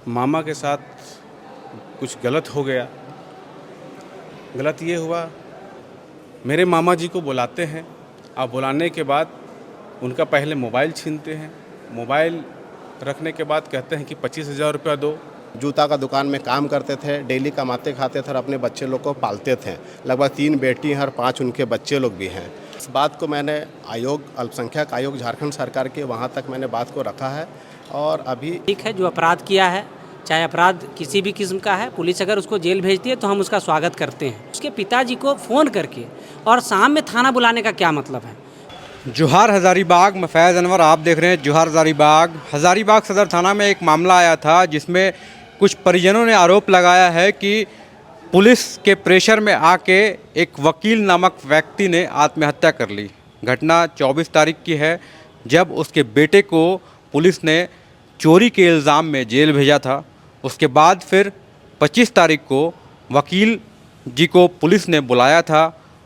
मामा के साथ कुछ गलत हो गया। गलत ये हुआ, मेरे मामा जी को बुलाते हैं और बुलाने के बाद उनका पहले मोबाइल छीनते हैं। मोबाइल रखने के बाद कहते हैं कि 25,000 रुपया दो। जूता का दुकान में काम करते थे, डेली कमाते खाते थे और अपने बच्चे लोग को पालते थे। लगभग 3 बेटी हैं और 5 उनके बच्चे लोग भी हैं। इस बात को मैंने अल्पसंख्यक आयोग झारखंड सरकार के वहाँ तक मैंने बात को रखा है। और अभी ठीक है, जो अपराध किया है, चाहे अपराध किसी भी किस्म का है, पुलिस अगर उसको जेल भेजती है तो हम उसका स्वागत करते हैं। उसके पिताजी को फ़ोन करके और शाम में थाना बुलाने का क्या मतलब है? जोहार हज़ारीबाग, मैं फैज़ अनवर, आप देख रहे हैं जोहार हज़ारीबाग। हज़ारीबाग सदर थाना में एक मामला आया था जिसमें कुछ परिजनों ने आरोप लगाया है कि पुलिस के प्रेशर में आके एक वकील नामक व्यक्ति ने आत्महत्या कर ली। घटना 24 तारीख की है, जब उसके बेटे को पुलिस ने चोरी के इल्ज़ाम में जेल भेजा था। उसके बाद फिर 25 तारीख को वकील जी को पुलिस ने बुलाया था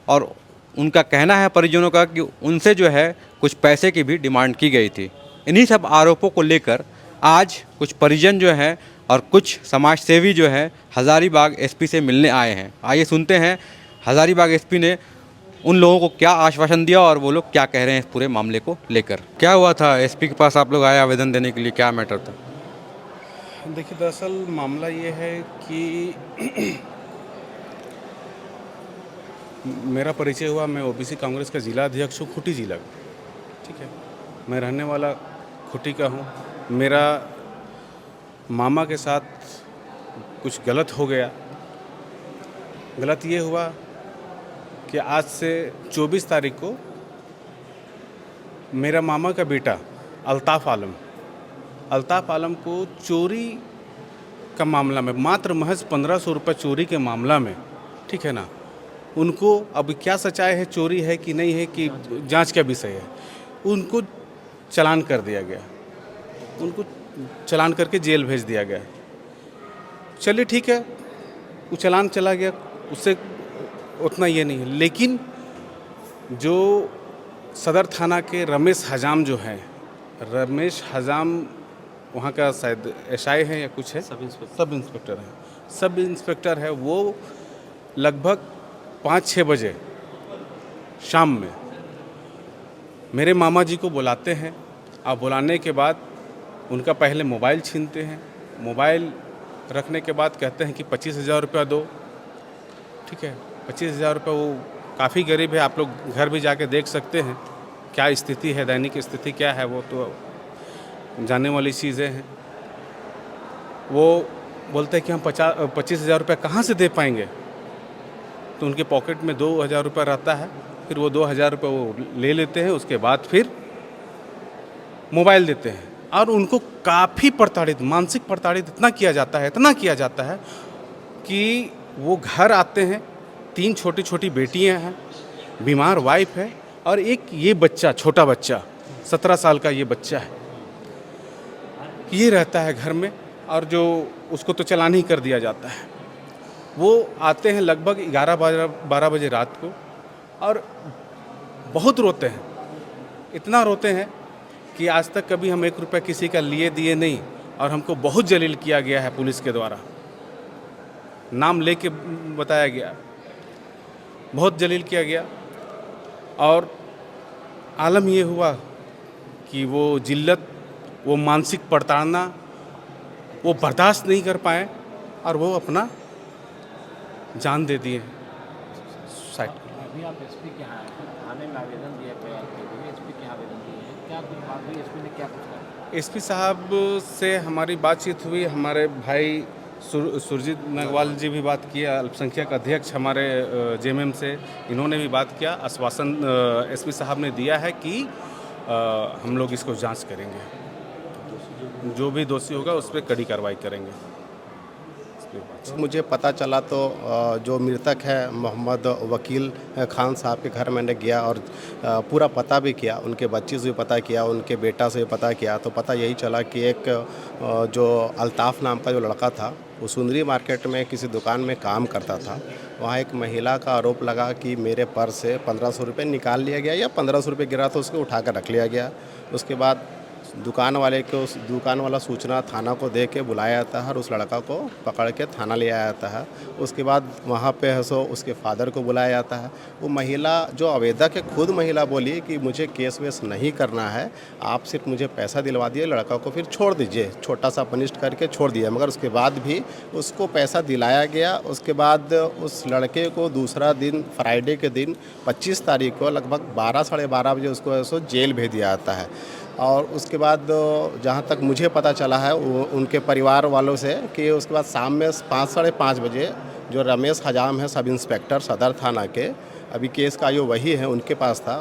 और उनका कहना है परिजनों का कि उनसे जो है कुछ पैसे की भी डिमांड की गई थी। इन्हीं सब आरोपों को लेकर आज कुछ परिजन जो हैं और कुछ समाज सेवी जो हैं हज़ारीबाग एसपी से मिलने आए हैं। आइए सुनते हैं हज़ारीबाग एसपी ने उन लोगों को क्या आश्वासन दिया और वो लोग क्या कह रहे हैं इस पूरे मामले को लेकर। क्या हुआ था एसपी के पास आप लोग आए आवेदन देने के लिए, क्या मैटर था? देखिए, दरअसल मामला ये है कि मेरा परिचय हुआ, मैं ओबीसी कांग्रेस का जिला अध्यक्ष हूँ, खूंटी जिला का। ठीक है, मैं रहने वाला खूंटी का हूँ। मेरा मामा के साथ कुछ गलत हो गया। गलत ये हुआ कि आज से 24 तारीख को मेरा मामा का बेटा अल्ताफ़ आलम को चोरी का मामला में, मात्र महज 1500 रुपये चोरी के मामला में, ठीक है ना, उनको अब क्या सच्चाई है, चोरी है कि नहीं है, कि जांच का विषय है, उनको चालान कर दिया गया। उनको चालान करके जेल भेज दिया गया। चलिए ठीक है, वो चालान चला गया, उससे उतना ये नहीं है। लेकिन जो सदर थाना के रमेश हजाम जो हैं, रमेश हजाम वहाँ का शायद एसआई है या कुछ है, सब इंस्पेक्टर है। वो लगभग 5-6 बजे शाम में मेरे मामा जी को बुलाते हैं और बुलाने के बाद उनका पहले मोबाइल छीनते हैं। मोबाइल रखने के बाद कहते हैं कि 25,000 रुपया दो। ठीक है, 25,000 रुपये, वो काफ़ी गरीब है, आप लोग घर भी जाके देख सकते हैं क्या स्थिति है, दैनिक स्थिति क्या है, वो तो जानने वाली चीज़ें हैं। वो बोलते हैं कि हम 25,000 रुपये कहाँ से दे पाएंगे। तो उनके पॉकेट में 2,000 रुपये रहता है, फिर वो 2,000 रुपये वो ले लेते हैं। उसके बाद फिर मोबाइल देते हैं और उनको काफ़ी प्रताड़ित, मानसिक प्रताड़ित इतना किया जाता है कि वो घर आते हैं, 3 छोटी छोटी बेटियां हैं, बीमार वाइफ है और एक ये बच्चा, छोटा बच्चा 17 साल का ये बच्चा है, ये रहता है घर में। और जो उसको तो चालान ही कर दिया जाता है। वो आते हैं लगभग 11-12 बजे रात को और बहुत रोते हैं, इतना रोते हैं कि आज तक कभी हम 1 रुपया किसी का लिए दिए नहीं, और हमको बहुत जलील किया गया है पुलिस के द्वारा, नाम लेके बताया गया, बहुत जलील किया गया। और आलम ये हुआ कि वो जिल्लत, वो मानसिक प्रताड़ना वो बर्दाश्त नहीं कर पाए और वो अपना जान दे दिए साइड। अभी आप एसपी के यहाँ थाने में आवेदन दिए बयान के लिए, एसपी के यहाँ आवेदन दिए हैं, क्या कुछ बात हुई, एसपी ने क्या कुछ कहा? एसपी साहब से हमारी बातचीत हुई, हमारे भाई सुरजीत नगवाल जी भी बात किया, अल्पसंख्यक अध्यक्ष हमारे जेएमएम से, इन्होंने भी बात किया। आश्वासन एसपी साहब ने दिया है कि हम लोग इसको जांच करेंगे, जो भी दोषी होगा उस पर कड़ी कार्रवाई करेंगे। मुझे पता चला तो जो मृतक है मोहम्मद वकील खान साहब के घर मैंने गया और पूरा पता भी किया, उनके बच्चे से भी पता किया, उनके बेटा से भी पता किया। तो पता यही चला कि एक जो अल्ताफ़ नाम का जो लड़का था, वो सुंदरी मार्केट में किसी दुकान में काम करता था। वहाँ एक महिला का आरोप लगा कि मेरे पर्स से 1500 रुपये निकाल लिया गया या 1500 रुपये गिरा तो उसको उठा कर रख लिया गया। उसके बाद दुकान वाला सूचना थाना को दे के बुलाया जाता है और उस लड़का को पकड़ के थाना ले आया जाता है। उसके बाद वहाँ पे है सो उसके फादर को बुलाया जाता है। वो महिला जो आवेदक है खुद महिला बोली कि मुझे केस वेस नहीं करना है, आप सिर्फ मुझे पैसा दिलवा दिए, लड़का को फिर छोड़ दीजिए, छोटा सा पनिश करके छोड़ दिया। मगर उसके बाद भी उसको पैसा दिलाया गया। उसके बाद उस लड़के को दूसरा दिन फ्राइडे के दिन 25 तारीख को लगभग 12 साढ़े 12 बजे उसको ऐसो जेल भेज दिया जाता है। और उसके बाद जहाँ तक मुझे पता चला है वो उनके परिवार वालों से कि उसके बाद शाम में 5 साढ़े 5 बजे जो रमेश हजाम है सब इंस्पेक्टर सदर थाना के, अभी केस का आयु वही है, उनके पास था,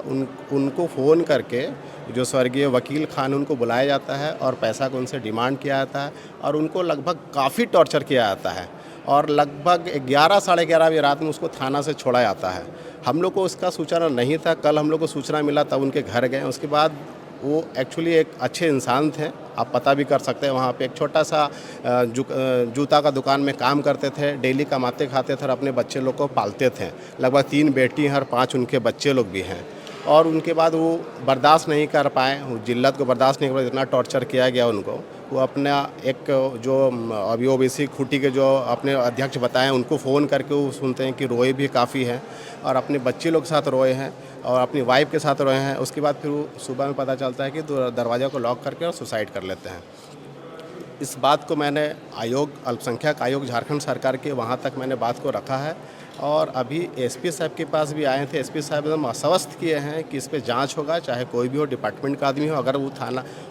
उनको फ़ोन करके जो स्वर्गीय वकील खान उनको बुलाया जाता है और पैसा को उनसे डिमांड किया जाता है और उनको लगभग काफ़ी टॉर्चर किया जाता है और लगभग 11 साढ़े 11 बजे रात में उसको थाना से छोड़ा जाता है। हम लोग को उसका सूचना नहीं था, कल हम लोग को सूचना मिला तब उनके घर गए। उसके बाद वो एक्चुअली एक अच्छे इंसान थे, आप पता भी कर सकते हैं। वहाँ पे एक छोटा सा जूता का दुकान में काम करते थे, डेली कमाते खाते थे और अपने बच्चे लोग को पालते थे। लगभग 3 बेटी हैं और 5 उनके बच्चे लोग भी हैं। और उनके बाद वो बर्दाश्त नहीं कर पाए, वो जिल्लत को बर्दाश्त नहीं कर पाए, इतना टॉर्चर किया गया उनको। वो अपना एक जो अभी ओबीसी खूटी के जो अपने अध्यक्ष बताएं उनको फ़ोन करके वो सुनते हैं कि रोए भी काफ़ी हैं और अपने बच्चे लोग के साथ रोए हैं और अपनी वाइफ के साथ रोए हैं। उसके बाद फिर वो सुबह में पता चलता है कि दरवाज़ा को लॉक करके और सुसाइड कर लेते हैं। इस बात को मैंने आयोग, अल्पसंख्यक आयोग झारखंड सरकार के वहाँ तक मैंने बात को रखा है और अभी एसपी साहब के पास भी आए थे। एसपी साहब एकदम आश्वस्त किए हैं कि इस पे जांच होगा, चाहे कोई भी हो, डिपार्टमेंट का आदमी हो। अगर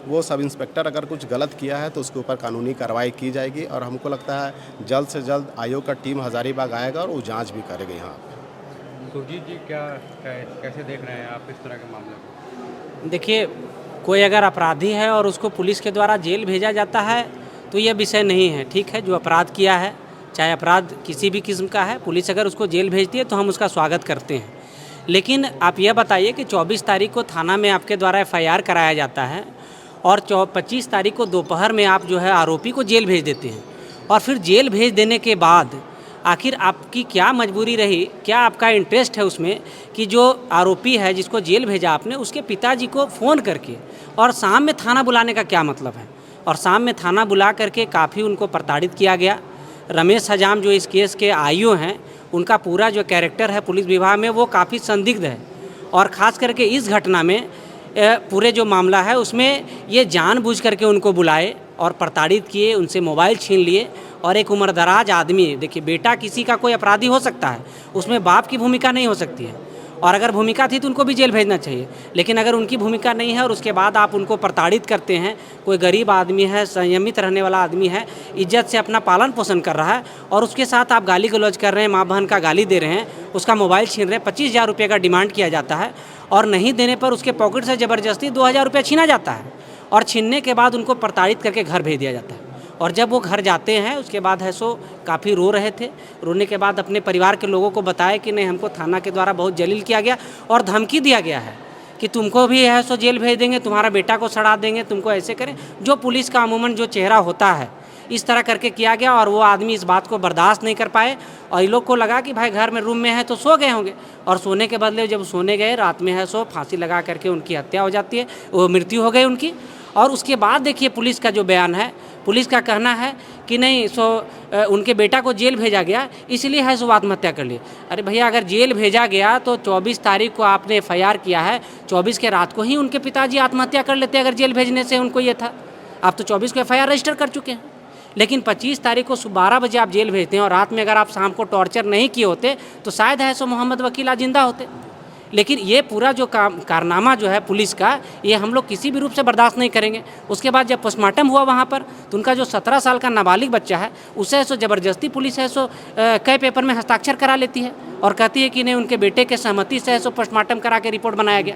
वो सब इंस्पेक्टर अगर कुछ गलत किया है तो उसके ऊपर कानूनी कार्रवाई की जाएगी और हमको लगता है जल्द से जल्द आयोग का टीम हज़ारीबाग आएगा और वो जाँच भी करेगी यहाँ पर। सुरजीत जी कैसे देख रहे हैं आप इस तरह के मामले को? देखिए, कोई अगर अपराधी है और उसको पुलिस के द्वारा जेल भेजा जाता है तो यह विषय नहीं है। ठीक है, जो अपराध किया है, चाहे अपराध किसी भी किस्म का है, पुलिस अगर उसको जेल भेजती है तो हम उसका स्वागत करते हैं। लेकिन आप यह बताइए कि 24 तारीख को थाना में आपके द्वारा FIR कराया जाता है और 25 तारीख को दोपहर में आप जो है आरोपी को जेल भेज देते हैं और फिर जेल भेज देने के बाद आखिर आपकी क्या मजबूरी रही, क्या आपका इंटरेस्ट है उसमें कि जो आरोपी है जिसको जेल भेजा आपने, उसके पिताजी को फ़ोन करके और शाम में थाना बुलाने का क्या मतलब है? और शाम में थाना बुला करके काफ़ी उनको प्रताड़ित किया गया। रमेश हजाम जो इस केस के आईओ हैं, उनका पूरा जो कैरेक्टर है पुलिस विभाग में वो काफ़ी संदिग्ध है और ख़ास करके इस घटना में पूरे जो मामला है उसमें ये जानबूझ करके उनको बुलाए और प्रताड़ित किए, उनसे मोबाइल छीन लिए। और एक उम्रदराज आदमी, देखिए बेटा किसी का कोई अपराधी हो सकता है, उसमें बाप की भूमिका नहीं हो सकती है और अगर भूमिका थी तो उनको भी जेल भेजना चाहिए। लेकिन अगर उनकी भूमिका नहीं है और उसके बाद आप उनको प्रताड़ित करते हैं, कोई गरीब आदमी है, संयमित रहने वाला आदमी है, इज्जत से अपना पालन पोषण कर रहा है और उसके साथ आप गाली गलौज कर रहे हैं, माँ बहन का गाली दे रहे हैं, उसका मोबाइल छीन रहे हैं, 25,000 रुपये का डिमांड किया जाता है और नहीं देने पर उसके पॉकेट से ज़बरदस्ती 2,000 रुपये छीना जाता है और छीनने के बाद उनको प्रताड़ित करके घर भेज दिया जाता है। और जब वो घर जाते हैं उसके बाद है सो काफ़ी रो रहे थे। रोने के बाद अपने परिवार के लोगों को बताया कि नहीं, हमको थाना के द्वारा बहुत जलील किया गया और धमकी दिया गया है कि तुमको भी है सो जेल भेज देंगे, तुम्हारा बेटा को सड़ा देंगे, तुमको ऐसे करें। जो पुलिस का अमूमन जो चेहरा होता है इस तरह करके किया गया और वो आदमी इस बात को बर्दाश्त नहीं कर पाए और इन लोग को लगा कि भाई घर में रूम में है तो सो गए होंगे और सोने के बदले जब सोने गए रात में है सो फांसी लगा करके उनकी हत्या हो जाती है, वो मृत्यु हो गई उनकी। और उसके बाद देखिए पुलिस का जो बयान है, पुलिस का कहना है कि नहीं उनके बेटा को जेल भेजा गया इसलिए है सो आत्महत्या कर लिए। अरे भैया, अगर जेल भेजा गया तो 24 तारीख को आपने FIR किया है, 24 के रात को ही उनके पिताजी आत्महत्या कर लेते अगर जेल भेजने से उनको ये था। आप तो 24 को FIR रजिस्टर कर चुके हैं, लेकिन 25 तारीख को 12 बजे आप जेल भेजते हैं और रात में अगर आप शाम को टॉर्चर नहीं किए होते तो शायद है सो मोहम्मद वकील आज जिंदा होते। लेकिन ये पूरा जो कारनामा जो है पुलिस का, ये हम लोग किसी भी रूप से बर्दाश्त नहीं करेंगे। उसके बाद जब पोस्टमार्टम हुआ वहाँ पर तो उनका जो 17 साल का नाबालिग बच्चा है उसे सो ज़बरदस्ती पुलिस है सो कई पेपर में हस्ताक्षर करा लेती है और कहती है कि नहीं, उनके बेटे के सहमति से है सो पोस्टमार्टम करा के रिपोर्ट बनाया गया।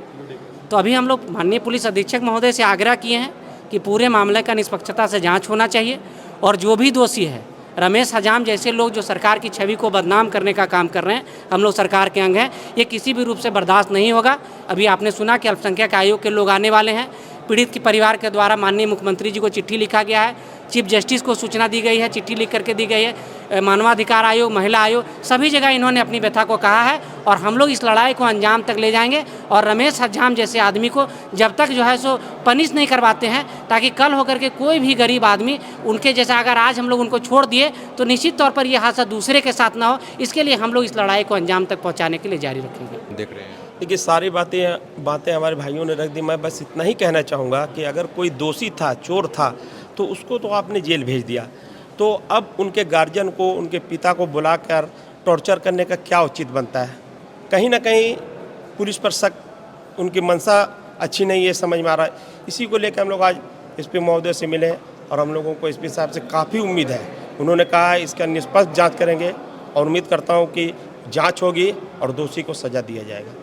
तो अभी हम लोग माननीय पुलिस अधीक्षक महोदय से आग्रह किए हैं कि पूरे मामले का निष्पक्षता से जाँच होना चाहिए और जो भी दोषी है, रमेश हजाम जैसे लोग जो सरकार की छवि को बदनाम करने का काम कर रहे हैं, हम लोग सरकार के अंग हैं, ये किसी भी रूप से बर्दाश्त नहीं होगा। अभी आपने सुना कि अल्पसंख्यक आयोग के लोग आने वाले हैं, पीड़ित के परिवार के द्वारा माननीय मुख्यमंत्री जी को चिट्ठी लिखा गया है, चीफ जस्टिस को सूचना दी गई है, चिट्ठी लिख करके दी गई है, मानवाधिकार आयोग, महिला आयोग, सभी जगह इन्होंने अपनी व्यथा को कहा है और हम लोग इस लड़ाई को अंजाम तक ले जाएंगे। और रमेश हज्जाम जैसे आदमी को जब तक जो है सो पनिश नहीं करवाते हैं, ताकि कल होकर के कोई भी गरीब आदमी उनके जैसा, अगर आज हम लोग उनको छोड़ दिए तो निश्चित तौर पर यह हादसा दूसरे के साथ ना हो, इसके लिए हम लोग इस लड़ाई को अंजाम तक पहुँचाने के लिए जारी रखेंगे। देख रहे हैं देखिए, सारी बातें हमारे भाइयों ने रख दी। मैं बस इतना ही कहना चाहूँगा कि अगर कोई दोषी था, चोर था, तो उसको तो आपने जेल भेज दिया, तो अब उनके गार्जियन को, उनके पिता को बुलाकर टॉर्चर करने का क्या उचित बनता है? कहीं ना कहीं पुलिस पर शक, उनकी मंशा अच्छी नहीं है, समझ में आ रहा है। इसी को लेकर हम लोग आज एसपी महोदय से मिले और हम लोगों को एसपी साहब से काफ़ी उम्मीद है। उन्होंने कहा है इसका निष्पक्ष जाँच करेंगे और उम्मीद करता हूँ कि जाँच होगी और दोषी को सज़ा दिया जाएगा।